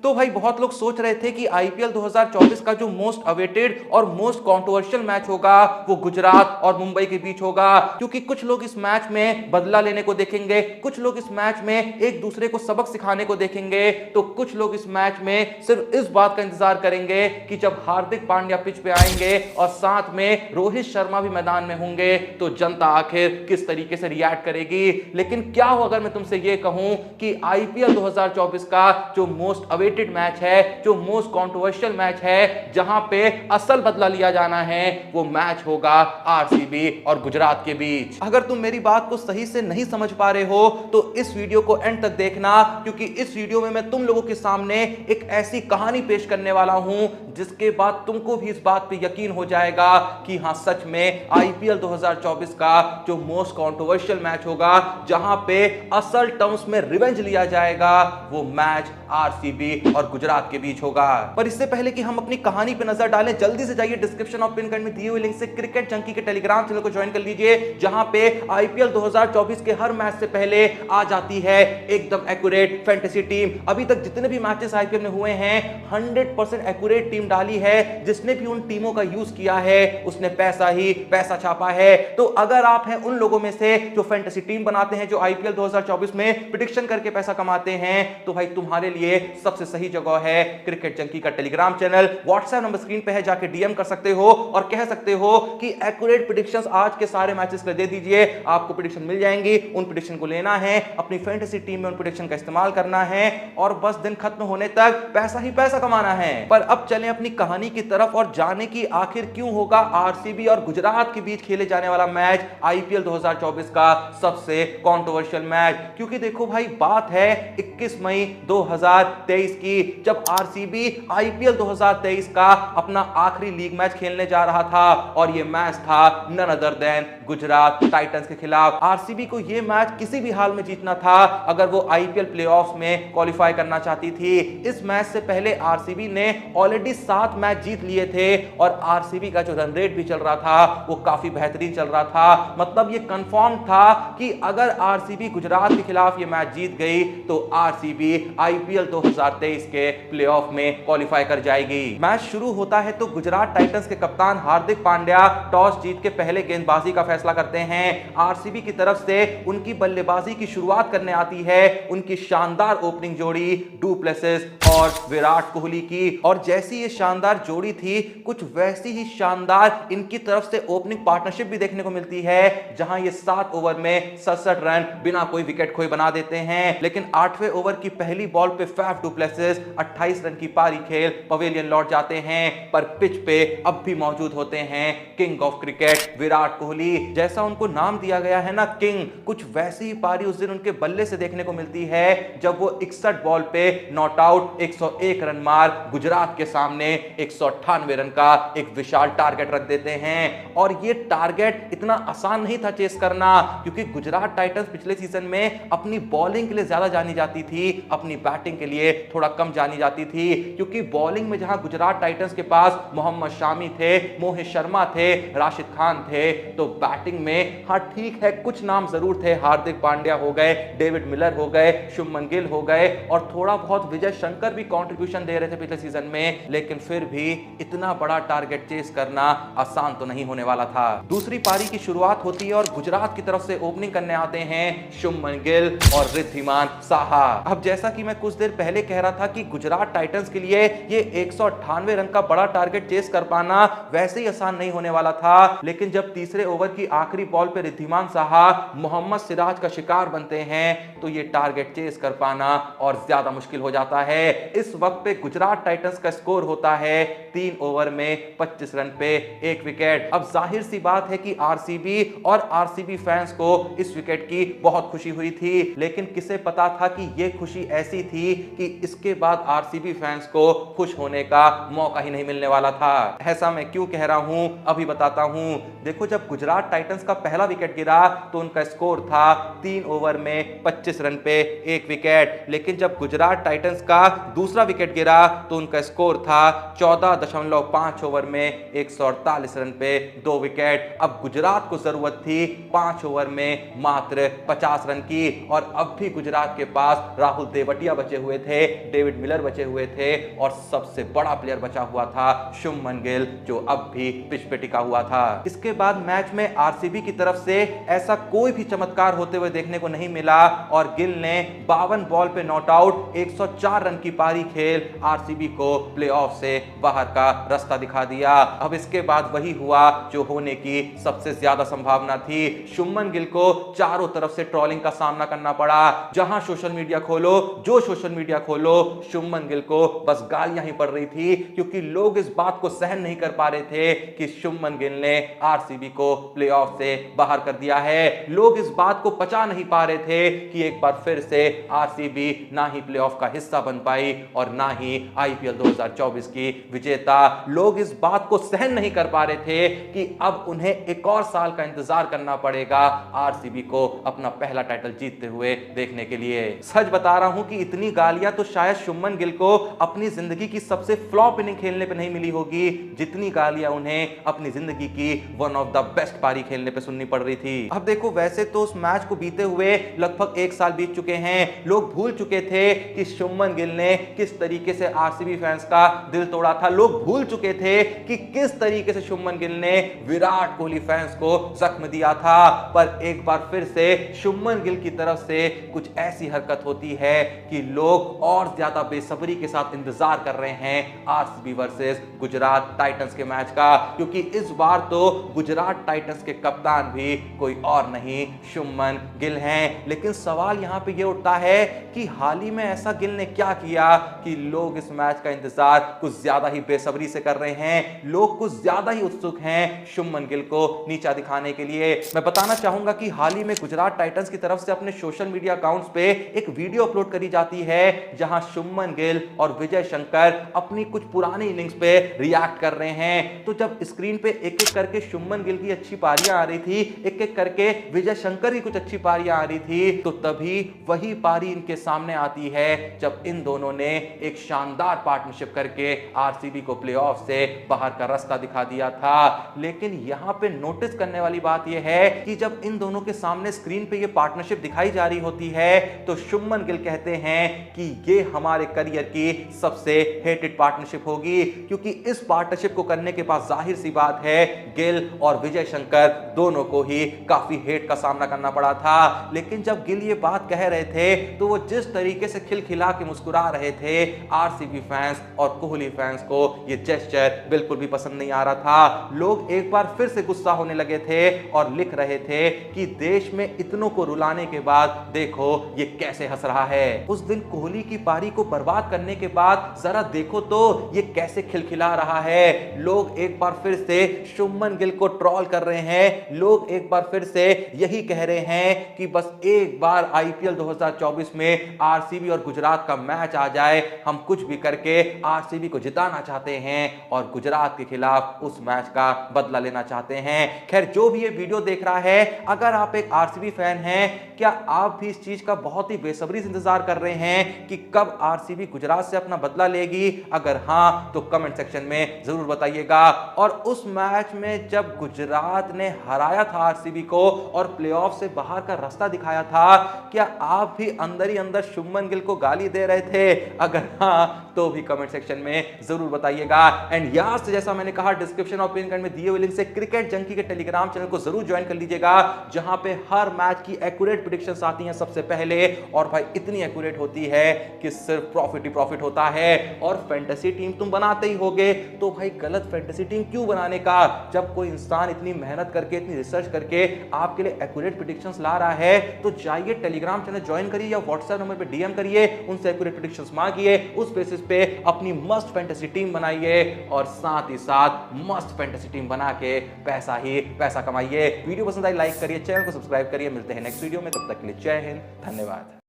तो भाई बहुत लोग सोच रहे थे कि आईपीएल 2024 का जो मोस्ट अवेटेड और मोस्ट कंट्रोवर्शियल मैच होगा वो गुजरात और मुंबई के बीच होगा, क्योंकि कुछ लोग इस मैच में बदला लेने को देखेंगे, कुछ लोग इस मैच में एक दूसरे को सबक सिखाने को देखेंगे, तो कुछ लोग इस मैच में सिर्फ इस बात का इंतजार करेंगे कि जब हार्दिक पांड्या पिच पे आएंगे और साथ में रोहित शर्मा भी मैदान में होंगे तो जनता आखिर किस तरीके से रिएक्ट करेगी। लेकिन क्या हो अगर मैं तुमसे यह कहूं कि आईपीएल 2024 का जो मोस्ट अवेटेड मैच है, जो मोस्ट कंट्रोवर्शियल मैच है, जहां पे असल बदला लिया जाना है, वो मैच होगा आरसीबी और गुजरात के बीच। अगर तुम मेरी बात को सही से नहीं समझ पा रहे हो तो इस वीडियो को एंड तक देखना, क्योंकि इस वीडियो में मैं तुम लोगों के सामने एक ऐसी कहानी पेश करने वाला हूं जिसके बाद तुमको भी इस बात पे यकीन हो जाएगा कि हां सच में आईपीएल 2024 का जो मोस्ट कंट्रोवर्शियल मैच होगा, जहां पे असल टर्म्स में रिवेंज लिया जाएगा, वो मैच आरसीबी और गुजरात के बीच होगा। पर इससे पहले कि हम अपनी कहानी पे नजर डालें, जल्दी से जाइए डिस्क्रिप्शन और पिन कमेंट में दिए हुए लिंक से क्रिकेट जंकी के टेलीग्राम चैनल को ज्वाइन कर लीजिए, जहां पे आईपीएल 2024 के हर मैच से पहले आ जाती है एकदम एक्यूरेट फैंटेसी टीम। अभी तक जितने भी मैचेस आईपीएल में हुए हैं 100% एक्यूरेट टीम डाली है। जिसने भी उन टीमों का यूज किया है उसने पैसा ही पैसा छापा है। तो अगर आप हैं उन लोगों में से जो फैंटेसी टीम बनाते हैं, जो आईपीएल 2024 में प्रेडिक्शन करके पैसा कमाते हैं, तो भाई तुम्हारे लिए सबसे सही जगह है क्रिकेट जंकी का Telegram channel. WhatsApp number screen पे है, जाके डीएम कर सकते हो और कह सकते हो कि एक्यूरेट प्रेडिक्शंस आज के सारे मैचेस के दे दीजिए, आपको प्रेडिक्शन मिल जाएंगी। उन प्रेडिक्शन को लेना है, अपनी फैंटेसी टीम में उन प्रेडिक्शन का इस्तेमाल करना है और बस दिन खत्म होने तक पैसा ही पैसा कमाना है। पर अब चलें अपनी कहानी की तरफ और जाने की आखिर क्यों होगा आरसीबी और गुजरात के बीच खेले जाने वाला मैच आईपीएल 2024 का सबसे कंट्रोवर्शियल मैच। क्योंकि देखो भाई, बात है 21 मई 2023 की, जब आरसीबी आईपीएल 2023 का अपना आखिरी लीग मैच खेलने जा रहा था और यह मैच था none other than Gujarat Titans के खिलाफ। आरसीबी को यह मैच किसी भी हाल में जीतना था अगर वो आईपीएल प्लेऑफ्स में क्वालिफाई करना चाहती थी। इस मैच से पहले आरसीबी ने ऑलरेडी 7 मैच जीत लिए थे और आरसीबी का जो रन रेट भी चल रहा था वो काफी बेहतरीन चल रहा था। मतलब ये कंफर्म था कि अगर आरसीबी गुजरात के खिलाफ ये मैच जीत गई तो आरसीबी आईपीएल 2023 के प्लेऑफ में क्वालिफाई कर जाएगी। मैच शुरू होता है तो गुजरात टाइटंस के कप्तान हार्दिक पांड्या टॉस जीत के पहले गेंदबाजी का फैसला करते हैं। आरसीबी की तरफ से उनकी बल्लेबाजी की शुरुआत करने आती है उनकी शानदार ओपनिंग जोड़ी डू प्लेसिस और विराट कोहली की। और जैसी ये शानदार जोड़ी थी, कुछ वैसी ही शानदार इनकी तरफ से ओपनिंग पार्टनरशिप भी देखने को मिलती है, जहां ये 7 ओवर में 67 रन बिना कोई विकेट खोए बना देते हैं। लेकिन 8वें ओवर की पहली बॉल पे फैफ डू प्लेसिस 28 रन की पारी खेल पवेलियन लौट जाते हैं। पर पिच पे अब भी मौजूद होते हैं king of cricket Virat Kohli. जैसा उनको नाम दिया गया है ना किंग, कुछ वैसी ही पारी उस दिन उनके बल्ले से देखने को मिलती है, जब वो 61 बॉल पे नॉट आउट 101 रन मार गुजरात के सामने 198 रन का एक विशाल टारगेट रख देते हैं। और ये टारगेट इतना आसान नहीं था चेस करना, क्योंकि गुजरात टाइटंस पिछले सीजन में अपनी बॉलिंग के लिए ज्यादा जानी जाती थी, अपनी बैटिंग के लिए थोड़ा कम जानी जाती थी। क्योंकि बॉलिंग में जहां गुजरात टाइटंस के पास मोहम्मद शामी थे, मोहित शर्मा थे, राशिद खान थे, तो बैटिंग में हाँ ठीक है कुछ नाम जरूर थे, हार्दिक पांड्या हो गए, डेविड मिलर हो गए, शुभमन गिल हो गए और थोड़ा बहुत विजय शंकर भी कंट्रीब्यूशन दे रहे थे पिछले सीजन में। लेकिन फिर भी इतना बड़ा टारगेट चेस करना आसान तो नहीं होने वाला था। दूसरी पारी की शुरुआत होती है और गुजरात की तरफ से ओपनिंग करने आते हैं शुभमन गिल और रिद्धिमान साहा। अब जैसा कि मैं कुछ देर पहले कह रहा था कि गुजरात टाइटंस के लिए ये 198 रन का बड़ा टारगेट चेस कर पाना वैसे ही आसान नहीं होने वाला था। लेकिन जब तीसरे ओवर की आखिरी बॉल पे रिद्धिमान साहा मोहम्मद सिराज का शिकार बनते हैं तो ये टारगेट चेस कर पाना और ज्यादा मुश्किल हो जाता है। इस वक्त पे गुजरात टाइटंस का स्कोर होता है 3 ओवर में 25 रन पे 1 विकेट। अब जाहिर सी बात है कि आरसीबी और आरसीबी फैंस को इस विकेट की बहुत खुशी हुई थी, लेकिन किसे पता था कि यह खुशी ऐसी थी कि इसके बाद आरसीबी फैंस को खुश होने का मौका ही नहीं मिलने वाला था। ऐसा मैं क्यों कह रहा हूं अभी बताता हूं। देखो, जब गुजरात टाइटंस का पहला विकेट गिरा तो उनका स्कोर था 3 ओवर में 25 रन पे 1 विकेट। लेकिन जब गुजरात टाइटंस का दूसरा विकेट गिरा तो उनका स्कोर था 14.5 ओवर में 148 रन पे 2 विकेट। अब गुजरात को जरूरत थी 5 ओवर में मात्र 50 रन की और अब भी गुजरात के पास राहुल तेवतिया बचे हुए थे, डेविड मिलर बचे हुए थे और सबसे बड़ा प्लेयर बचा हुआ था शुभमन गिल, जो अब भी पिच पे टिका हुआ था। इसके बाद मैच में आरसीबी की तरफ से ऐसा कोई भी चमत्कार होते हुए देखने को नहीं मिला और गिल ने 52 बॉल पे नॉट आउट 104 रन की पारी खेल आरसीबी को प्लेऑफ से बाहर का रास्ता दिखा दिया। अब इसके बाद वही हुआ जो होने की सबसे ज्यादा संभावना थी। शुभमन गिल को चारों तरफ से ट्रोलिंग का सामना करना पड़ा। जहां सोशल मीडिया खोलो, जो सोशल मीडिया खोलो, शुभमन गिल को बस गालियां ही पड़ रही थी, क्योंकि लोग इस बात को सहन नहीं कर पा रहे थे कि शुभमन गिल ने आरसीबी को प्लेऑफ से बाहर कर दिया है। लोग इस बात को पचा नहीं पा रहे थे कि एक बार फिर से आरसीबी ना ही प्लेऑफ का हिस्सा बन पाई और ना ही आईपीएल 2024 की विजेता। लोग इस बात को सहन नहीं कर पा रहे थे कि अब उन्हें एक और साल का इंतजार करना पड़ेगा आरसीबी को अपना पहला टाइटल जीतते हुए देखने के लिए। सच बता रहा हूं कि इतनी गालियां तो शायद शुभमन गिल को अपनी जिंदगी की सबसे फ्लॉप इनिंग खेलने पे नहीं मिली होगी, जितनी गालियां उन्हें अपनी जिंदगी की वन ऑफ द बेस्ट पारी खेलने पे सुननी पड़ रही थी। अब देखो, वैसे तो उस मैच को बीते हुए लगभग 1 साल बीत चुके हैं। लोग भूल चुके थे कि शुभमन गिल ने किस तरीके से आरसीबी फैंस का दिल तोड़ा था। लोग भूल चुके थे कि किस तरीके से शुभमन गिल ने विराट कोहली फैंस को जख्म दिया था। पर एक बार फिर से शुभमन गिल की तरफ से कुछ ऐसी हरकत होती है कि लोग और ज्यादा बेसब्री के साथ इंतजार कर रहे हैं आरसीबी वर्सेस गुजरात टाइटंस के मैच का, क्योंकि इस बार तो गुजरात टाइटंस के कप्तान भी कोई और नहीं शुभमन गिल हैं। लेकिन सवाल यहां पे ये उठता है कि हाल ही में ऐसा गिल ने क्या किया कि लोग इस मैच का इंतजार कुछ ज्यादा ही बेसब्री से कर रहे हैं। लोग कुछ ज्यादा ही उत्सुक हैं शुभमन गिल को नीचा दिखाने के लिए। मैं बताना चाहूंगा कि हाल ही में गुजरात टाइटंस की तरफ से अपने सोशल मीडिया अकाउंट्स पे एक वीडियो अपलोड करी जाती है, जहां शुभमन गिल और विजय शंकर अपनी कुछ पुरानी इनिंग्स पे रिएक्ट कर रहे हैं। तो जब स्क्रीन पे एक एक करके शुभमन गिल की अच्छी पारियां आ रही थी, एक एक करके विजय शंकर की कुछ अच्छी पारियां आ रही थी, तो तभी वही पारी इनके सामने आती है जब इन दोनों ने एक शानदार पार्टनरशिप करके आरसीबी को प्लेऑफ से बाहर का रास्ता दिखा दिया था। लेकिन यहां पे नोटिस करने वाली बात यह है कि जब इन दोनों के सामने स्क्रीन पे ये पार्टनरशिप दिखाई जा रही होती है, तो शुभमन गिल कहते हैं कि ये हमारे करियर की सबसे हेटेड पार्टनरशिप होगी, क्योंकि इस पार्टनरशिप को करने के बाद जाहिर सी बात है गिल और विजय शंकर दोनों को ही काफी हेट का सामना करना पड़ा था। लेकिन जब गिल ये बात कह रहे थे, तो वो जिस तरीके से खिलखिला के मुस्कुरा रहे थे, आरसीबी फैंस और कोहली फैंस को ये जेस्चर बिल्कुल भी पसंद नहीं आ रहा था। लोग एक बार फिर से गुस्सा होने लगे थे और लिख रहे थे कि देश में इतनों को रुलाने के बाद देखो ये कैसे हंस रहा है। उस दिन कोहली की पारी को बर्बाद करने के बाद जरा देखो तो ये कैसे खिलखिला रहा है। लोग एक बार फिर से शुभमन गिल को ट्रोल कर रहे हैं। लोग एक बार फिर से यही कह रहे हैं कि बस एक बार आईपीएल 2024 में आरसीबी और गुजरात का मैच आ जाए, हम कुछ भी करके आरसीबी को जिताना चाहते हैं और गुजरात के खिलाफ उस मैच का बदला लेना चाहते हैं। खैर, जो भी ये वीडियो देख रहा है, अगर आप एक आरसीबी फैन हैं, क्या आप भी इस चीज का बहुत ही बेसब्री से इंतजार कर रहे हैं कि कब आरसीबी गुजरात से अपना बदला लेगी? अगर हां, तो कमेंट सेक्शन में जरूर बताइएगा। और उस मैच में जब गुजरात ने हराया था आरसीबी को और प्लेऑफ से बाहर का रास्ता दिखाया था, क्या आप भी अंदर ही अंदर शुभमन गिल को गाली दे रहे थे? अगर हां, तो भी कमेंट सेक्शन में जरूर बताइएगा। एंड यहां से, जैसा मैंने कहा, डिस्क्रिप्शन और पिन कमेंट में दिए हुए लिंक से क्रिकेट जंकी के टेलीग्राम चैनल को जरूर ज्वाइन कर लीजिएगा, जहां पे हर मैच की एक्यूरेट प्रेडिक्शंस आती हैं सबसे पहले। और भाई इतनी एक्यूरेट होती है कि सिर्फ प्रॉफिट ही प्रॉफिट होता है। और फैंटेसी टीम तुम बनाते ही होगे, तो भाई गलत फैंटेसी टीम क्यों बनाने का? जब कोई इंसान इतनी मेहनत करके, इतनी रिसर्च करके आपके लिए एक्यूरेट प्रेडिक्शंस ला रहा है, तो जाइए टेलीग्राम चैनल ज्वाइन करिए या व्हाट्सएप नंबर पे डीएम करिए, उनसे एक्यूरेट प्रेडिक्शंस मांगिए, उस बेसिस पे अपनी मस्त फैंटेसी टीम बनाइए और साथ ही साथ मस्त फैंटेसी टीम बना के पैसा ही पैसा कमाइए। वीडियो पसंद आई लाइक करिए, चैनल को सब्सक्राइब करिए। मिलते हैं नेक्स्ट वीडियो में, तब तक के लिए जय हिंद, धन्यवाद।